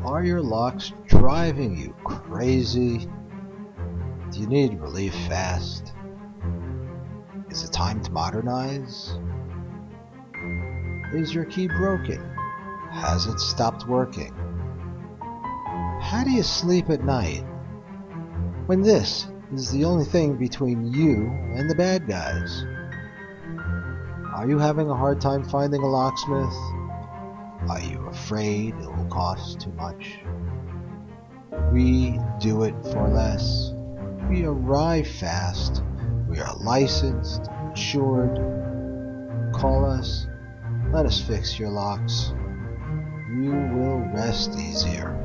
Are your locks driving you crazy? Do you need relief fast? Is it time to modernize? Is your key broken? Has it stopped working? How do you sleep at night when this is the only thing between you and the bad guys? Are you having a hard time finding a locksmith? Are you afraid it will cost too much? We do it for less. We arrive fast. We are licensed, insured. Call us. Let us fix your locks. You will rest easier.